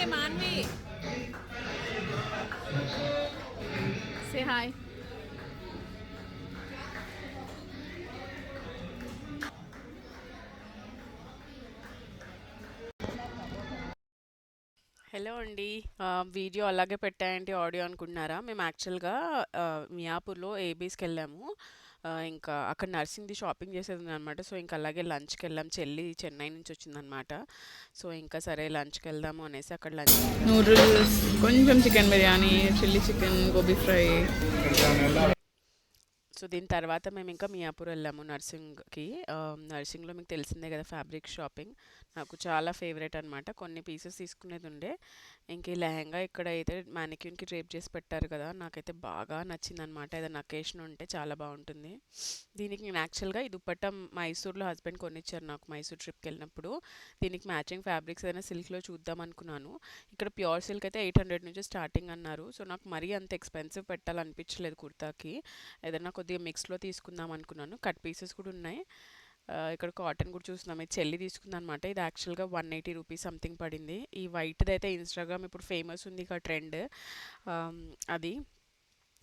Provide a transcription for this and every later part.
Manvi, say hi. Hello అండి. Video అలాగే పెట్టాయంటే audio అనుకుంటున్నారా? మేము యాక్చువల్‌గా మియాపూర్‌లో ఏబీస్‌కెళ్ళాము. ఇంకా అక్కడ నర్సింగ్‌ది షాపింగ్ చేసేదుందనమాట. సో, ఇంక అలాగే లంచ్‌కెళ్ళాం. చెల్లి చెన్నై నుంచి వచ్చిందనమాట. సో, ఇంకా సరే లంచ్‌కెళ్దాము అనేసి అక్కడ లంచ్ చేసాం. నూడిల్స్, కొంచెం chicken biryani, chilli chicken, gobi fry. So, దీని తర్వాత మేమింకా మియాపూర్ వెళ్ళాము నర్సింగ్‌కి. నర్సింగ్‌లో మీకు తెలిసిందే కదా! Fabric shopping. నాకు చాలా ఫేవరెట్ అనమాట. కొన్ని పీసెస్ తీసుకునేదుండే. ఇంక ఈ లెహెంగా ఇక్కడైతే మానిక్యూన్‌కి డ్రేప్ చేసి పెట్టారు కదా! నాకైతే బాగా నచ్చిందనమాట. ఏదైనా అకేషన్ ఉంటే చాలా బావుంటుంది. దీనికి నేను యాక్చువల్‌గా ఈ దుపట్టా మైసూర్‌లో హస్బెండ్ కొనిచ్చారు నాకు మైసూర్ ట్రిప్‌కెళ్ళినప్పుడు. దీనికి మ్యాచింగ్ ఫ్యాబ్రిక్స్ ఏదైనా సిల్క్‌లో చూద్దాం అనుకున్నాను. ఇక్కడ ప్యూర్ సిల్క్ అయితే 800 నుంచి స్టార్టింగ్ అన్నారు. సో, నాకు మరీ అంత ఎక్స్‌పెన్సివ్ పెట్టాలనిపించలేదు కుర్తాకి. ఏదైనా కొద్దిగా మిక్స్‌లో తీసుకుందాం అనుకున్నాను. కట్ పీసెస్ కూడా ఉన్నాయి. ఇక్కడ కాటన్ కూడా చూస్తున్నాం. ఇది చెల్లి తీసుకుందనమాట. ఇది యాక్చువల్‌గా 180 రూపీస్ సంథింగ్ పడింది. ఈ వైట్‌దయితే ఇన్‌స్టాగ్రామ్ ఇప్పుడు ఫేమస్ ఉంది ఇక ట్రెండ్. ఆహ్, అది.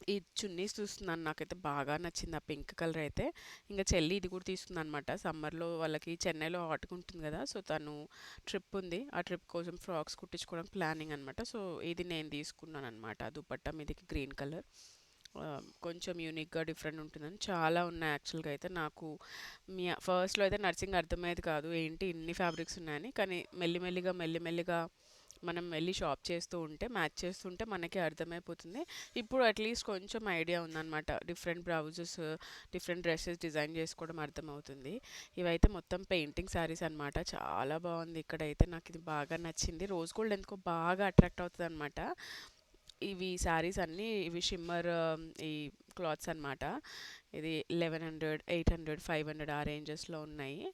ఈ చున్నీస్ చూస్తున్నాను. నాకైతే బాగా నచ్చింది ఆ పింక్ కలర్ అయితే. ఇంక చెల్లి ఇది కూడా తీసుకుందనమాట. సమ్మర్‌లో వాళ్ళకి చెన్నైలో హాట్‌గా ఉంటుంది కదా! సో, తను ట్రిప్ ఉంది. ఆ ట్రిప్ కోసం ఫ్రాక్స్ కుట్టించుకోవడానికి ప్లానింగ్ అనమాట. సో, ఇది నేను తీసుకున్నాననమాట. దుపట్టా మీదకి గ్రీన్ కలర్. కొంచెం యూనిక్‌గా డిఫరెంట్ ఉంటుందని చాలా ఉన్నాయి యాక్చువల్‌గా అయితే. నాకు ఫస్ట్‌లో అయితే నర్సింగ్ అర్థమయ్యేది కాదు. ఏంటి ఇన్ని ఫ్యాబ్రిక్స్ ఉన్నాయని. కానీ మెల్లిమెల్లిగా, మెల్లిమెల్లిగా మనం వెళ్ళి షాప్ చేస్తూ ఉంటే, మ్యాచ్ చేస్తుంటే మనకే అర్థమైపోతుంది. ఇప్పుడు అట్‌లీస్ట్ కొంచెం ఐడియా ఉందనమాట. Different blouses, different dresses design చేసుకోవడం అర్థమవుతుంది. ఇవైతే మొత్తం పెయింటింగ్ శారీస్ అనమాట. చాలా బాగుంది ఇక్కడైతే. నాకిది బాగా నచ్చింది. రోజ్ గోల్డ్ ఎందుకో బాగా అట్రాక్ట్ అవుతదనమాట. ఇవి శారీస్ అన్నీ ఇవి షిమ్మర్ ఈ క్లాత్స్ అనమాట. ఇది 1100, 800, 500 ఆ రేంజెస్‌లో ఉన్నాయి.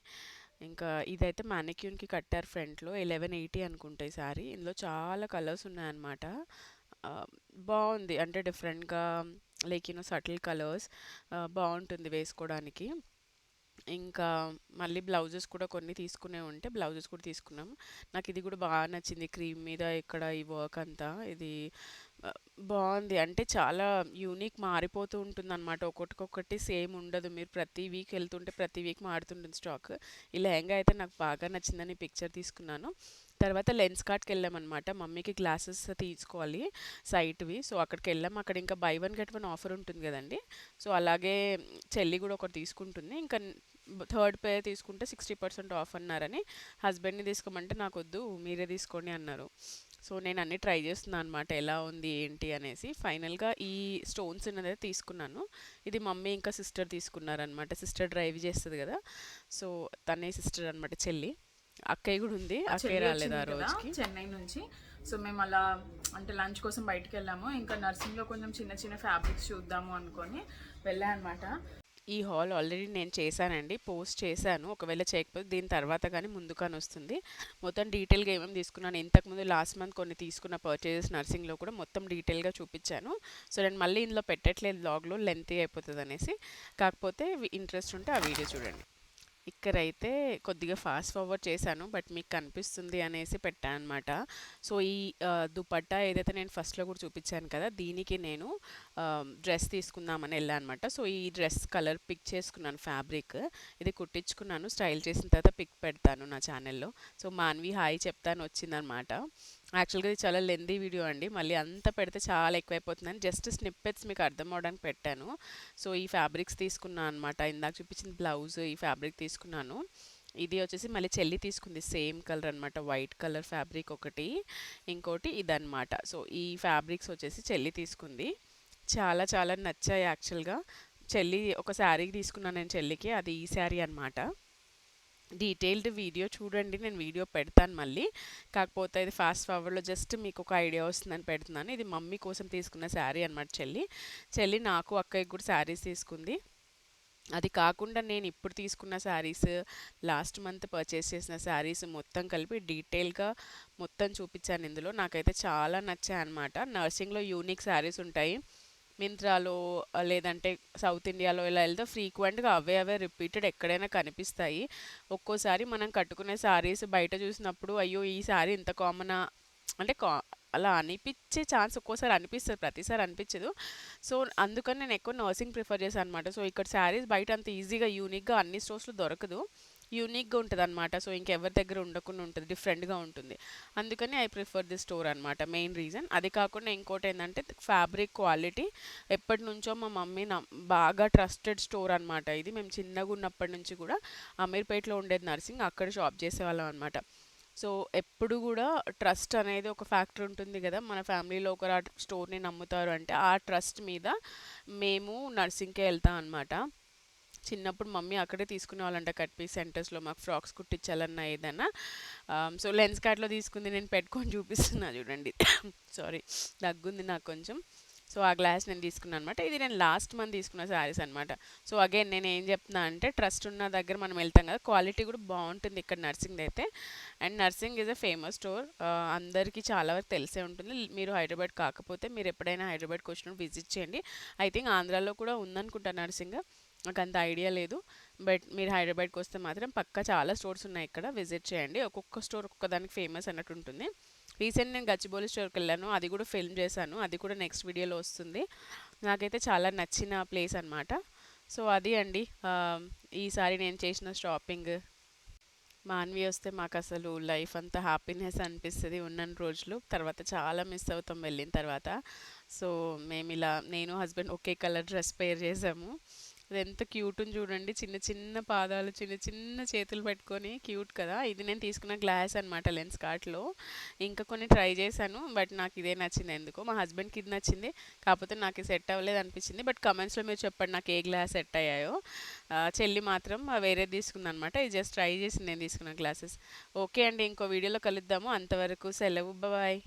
ఇంకా ఇదైతే మానిక్యూన్‌కి కట్టారు ఫ్రంట్‌లో. 1180 అనుకుంటా ఈ శారీ. ఇందులో చాలా కలర్స్ ఉన్నాయన్నమాట. ఆహ్, బావుంది. అంటే డిఫరెంట్‌గా లైక్ సటిల్ కలర్స్ బావుంటుంది వేసుకోవడానికి. ఇంకా మళ్ళీ బ్లౌజెస్ కూడా కొన్ని తీసుకునే ఉంటే బ్లౌజెస్ కూడా తీసుకున్నాం. నాకిది కూడా బాగా నచ్చింది. క్రీమ్ మీద ఇక్కడ ఈ వర్క్ అంతా. ఇది బావుంది. అంటే చాలా యూనిక్ మారిపోతూ ఉంటుందనమాట. ఒక్కొక్కటి సేమ్ ఉండదు. మీరు ప్రతి వీక్ ఎళ్తుంటే ప్రతి వీక్ మారుతుంటుంది స్టాక్. ఈ లెహెంగా అయితే నాకు బాగా నచ్చిందని పిక్చర్ తీసుకున్నాను. తర్వాత లెన్స్ కార్ట్‌కెళ్ళామనమాట. మమ్మీకి గ్లాసెస్ తీసుకోవాలి సైట్‌వి. సో, అక్కడికెళ్ళాం. అక్కడ ఇంకా by one get one offer ఉంటుంది గదండీ! సో, అలాగే చెల్లి గూడా ఒకటి తీసుకుంటుంది. ఇంకా థర్డ్ పేర్ తీసుకుంటే 60% ఆఫ్ అన్నారని హస్బెండ్‌ని తీసుకోమంటే నాకొద్దు మీరే తీసుకోండి అన్నారు. సో, నేను అన్నీ ట్రై చేస్తున్నా అనమాట. ఎలా ఉంది ఏంటి అనేసి. ఫైనల్‌గా ఈ స్టోన్స్ ఉన్నదే తీసుకున్నాను. ఇది మమ్మీ ఇంకా సిస్టర్ తీసుకున్నారనమాట. సిస్టర్ డ్రైవ్ చేస్తది గదా! సో, తనే సిస్టర్ అనమాట చెల్లి. అక్కయ్య గూడా ఉంది. అక్కయ్య చెల్లి రాలేదు వచ్చింది ఆ కదా రోజుకి. చెన్నై నుంచి. సో, మేము అలా అంటే లంచ్ కోసం బయటికి వెళ్ళాము. ఇంకా నర్సింగ్‌లో కొంచెం చిన్న చిన్న ఫ్యాబ్రిక్స్ చూద్దాము అనుకొని వెళ్ళా అనమాట. ఈ హాల్ ఆల్రెడీ నేను చేశానండి. పోస్ట్ చేశాను. ఒకవేళ చేయకపోతే దీని తర్వాత గానీ ముందు కానీ వస్తుంది. మొత్తం డీటెయిల్‌గా ఏమేమి తీసుకున్నాను, ఇంతకుముందు లాస్ట్ మంత్ కొన్ని తీసుకున్న పర్చేజెస్ నర్సింగ్‌లో కూడా మొత్తం డీటెయిల్‌గా చూపిచ్చాను. సో, నేను మళ్ళీ ఇందులో పెట్టట్లేదు వ్లాగ్‌లో లెంతీ అయిపోతదనేసి. కాకపోతే ఇంట్రెస్ట్ ఉంటే ఆ వీడియో చూడండి. ఇక్కడైతే కొద్దిగా ఫాస్ట్ ఫార్వర్డ్ చేశాను. బట్ మీకు కనిపిస్తుంది అనేసి పెట్టాననమాట. సో, ఈ దుపట్టా ఏదైతే నేను ఫస్ట్‌లో కూడా చూపించాను కదా! దీనికి నేను డ్రెస్ తీసుకుందామని ఎళ్ళా అనమాట. సో, ఈ డ్రెస్ కలర్ పిక్ చేసుకున్నాను ఫ్యాబ్రిక్. ఇది కుట్టించుకున్నాను. స్టైల్ చేసిన తర్వాత పిక్ పెడతాను నా ఛానెల్‌లో. సో, మాన్వి హాయ్ చెప్తాను వచ్చిందనమాట. యాక్చువల్‌గా ఇది చాలా లెంతీ వీడియో అండి. మళ్ళీ అంతా పెడితే చాలా ఎక్కువైపోతుందని జస్ట్ స్నిప్పెట్స్ మీకు అర్థం అవ్వడానికి పెట్టాను. సో, ఈ ఫ్యాబ్రిక్స్ తీసుకున్నా అనమాట. ఇందాక చూపించిన బ్లౌజ్ ఈ ఫ్యాబ్రిక్ తీసుకున్నాను. ఇది వచ్చేసి మళ్ళీ చెల్లి తీసుకుంది. సేమ్ కలర్ అనమాట. వైట్ కలర్ ఫ్యాబ్రిక్ ఒకటి. ఇంకోటి ఇదనమాట. సో, ఈ ఫ్యాబ్రిక్స్ వచ్చేసి చెల్లి తీసుకుంది. చాలా చాలా నచ్చాయి యాక్చువల్‌గా. చెల్లి ఒక శారీ తీసుకున్నాను నేను చెల్లికి. అది ఈ శారీ అనమాట. డీటెయిల్డ్ వీడియో చూడండి. నేను వీడియో పెడతాను మళ్ళీ. కాకపోతే ఇది ఫాస్ట్ ఫార్వర్డ్‌లో జస్ట్ మీకు ఒక ఐడియా వస్తుందని పెడుతున్నాను. ఇది మమ్మీ కోసం తీసుకున్న శారీ అనమాట చెల్లి. చెల్లి నాకు అక్కయ్యకి కూడా శారీస్ తీసుకుంది. అది కాకుండా నేను ఇప్పుడు తీసుకున్న శారీస్, లాస్ట్ మంత్ పర్చేస్ చేసిన శారీస్ మొత్తం కలిపి డీటెయిల్‌గా మొత్తం చూపిచ్చాను ఇందులో. నాకైతే చాలా నచ్చాయన్నమాట. నర్సింగ్‌లో యూనిక్ శారీస్ ఉంటాయి. మింత్రాలో లేదంటే సౌత్ ఇండియాలో ఇలా ఎళ్తే ఫ్రీక్వెంట్‌గా అవే రిపీటెడ్ ఎక్కడైనా కనిపిస్తాయి. ఒక్కోసారి మనం కట్టుకునే శారీస్ బయట చూసినప్పుడు అయ్యో! ఈ శారీ ఇంత కామనా అంటే అలా అనిపిచ్చే ఛాన్స్ ఒక్కోసారి అనిపిస్తది. ప్రతిసారి అనిపిచ్చదు. సో, అందుకని నేను ఎక్కువ నర్సింగ్ ప్రిఫర్ చేశాననమాట. సో, ఇక్కడ శారీస్ బయట అంత ఈజీగా యూనిక్‌గా అన్ని స్టోర్స్‌లో దొరకదు. యూనిక్‌గా ఉంటదనమాట. సో, ఇంకెవరి దగ్గర ఉండకుండా ఉంటది. డిఫరెంట్‌గా ఉంటుంది. అందుకని ఐ ప్రిఫర్ దిస్ స్టోర్ అనమాట. Main reason. అది కాకుండా ఇంకోటేందంటే ఫ్యాబ్రిక్ క్వాలిటీ ఎప్పటినుంచో మా మమ్మీ బాగా ట్రస్టెడ్ స్టోర్ అనమాట ఇది. మేము చిన్నగున్నప్పటి నుంచి కూడా అమీర్‌పేట్‌లో ఉండేది నర్సింగ్. అక్కడ షాప్ చేసేవాళ్ళం అనమాట. సో, ఎప్పుడు గూడా ట్రస్ట్ అనేది ఒక ఫ్యాక్టర్ ఉంటుంది గదా! మన ఫ్యామిలీలో ఒకరు ఆ స్టోర్‌ని నమ్ముతారు అంటే, ఆ ట్రస్ట్ మీద మేము నర్సింగ్‌కే ఎళ్తాం అనమాట. చిన్నప్పుడు మమ్మీ అక్కడే తీసుకునేవాళ్ళంట కట్ పీస్ సెంటర్స్‌లో మాకు ఫ్రాక్స్ కుట్టించాలన్నా ఏదన్నా. సో, లెన్స్ కార్ట్‌లో తీసుకుంది నేను పెట్టుకొని చూపిస్తున్నా చూడండి. సారీ దగ్గుంది నాకు కొంచెం. సో, ఆ గ్లాస్ నేను తీసుకున్నాను అనమాట. ఇది నేను లాస్ట్ మంత్ తీసుకున్న శారీస్ అనమాట. సో, అగైన్ నేను ఏం చెప్తున్నా అంటే ట్రస్ట్ ఉన్న దగ్గర మనం వెళ్తాం కదా! క్వాలిటీ కూడా బావుంటుంది ఇక్కడ నర్సింగ్‌దయితే. And Narsing is a famous store. అందరికీ చాలా వరకు తెలిసే ఉంటుంది. మీరు హైదరాబాద్ కాకపోతే మీరు ఎప్పుడైనా హైదరాబాద్‌కి వచ్చినప్పుడు విజిట్ చేయండి. ఐ థింక్ ఆంధ్రాలో కూడా ఉందనుకుంటా నర్సింగ్. నాకంత ఐడియా లేదు. బట్ మీరు హైదరాబాద్‌కి వస్తే మాత్రం పక్కా చాలా స్టోర్స్ ఉన్నాయి ఇక్కడ. విజిట్ చేయండి. ఒక్కొక్క స్టోర్ ఒక్కొక్క దానికి ఫేమస్ అన్నట్టు ఉంటుంది. రీసెంట్ నేను గచ్చిబౌలి స్టోర్‌కెళ్ళాను. అది కూడా ఫిల్మ్ చేశాను. అది కూడా నెక్స్ట్ వీడియోలో వస్తుంది. నాకైతే చాలా నచ్చిన ప్లేస్ అనమాట. సో, అది అండి. ఈసారి నేను చేసిన షాపింగ్. మాన్వి వస్తే మాకసలు లైఫ్ అంతా హ్యాపీనెస్ అనిపిస్తది ఉన్నన్ని రోజులు. తర్వాత చాలా మిస్ అవుతాం వెళ్ళిన తర్వాత. సో, మేమిలా నేను, హస్బెండ్ ఒకే కలర్ డ్రెస్ పేర్ చేసాము. అదెంత క్యూట్ ఉంది చూడండి. చిన్న చిన్న పాదాలు, చిన్న చిన్న చేతులు పెట్టుకొని క్యూట్ కదా! ఇది నేను తీసుకున్న గ్లాస్ అనమాట లెన్స్ కార్ట్‌లో. ఇంకా కొన్ని ట్రై చేశాను. బట్ నాకు ఇదే నచ్చింది ఎందుకో. మా హస్బెండ్‌కి ఇది నచ్చింది. కాకపోతే నాకు ఇది సెట్ అవ్వలేదు అనిపించింది. బట్ కామెంట్స్‌లో మీరు చెప్పండి నాకు ఏ గ్లాస్ సెట్ అయ్యాయో. చెల్లి మాత్రం వేరేది తీసుకుందనమాట. ఇది జస్ట్ ట్రై చేసింది నేను తీసుకున్న గ్లాసెస్. ఓకే అండి. ఇంకో వీడియోలో కలుద్దాము. అంతవరకు సెలవు. బాయ్.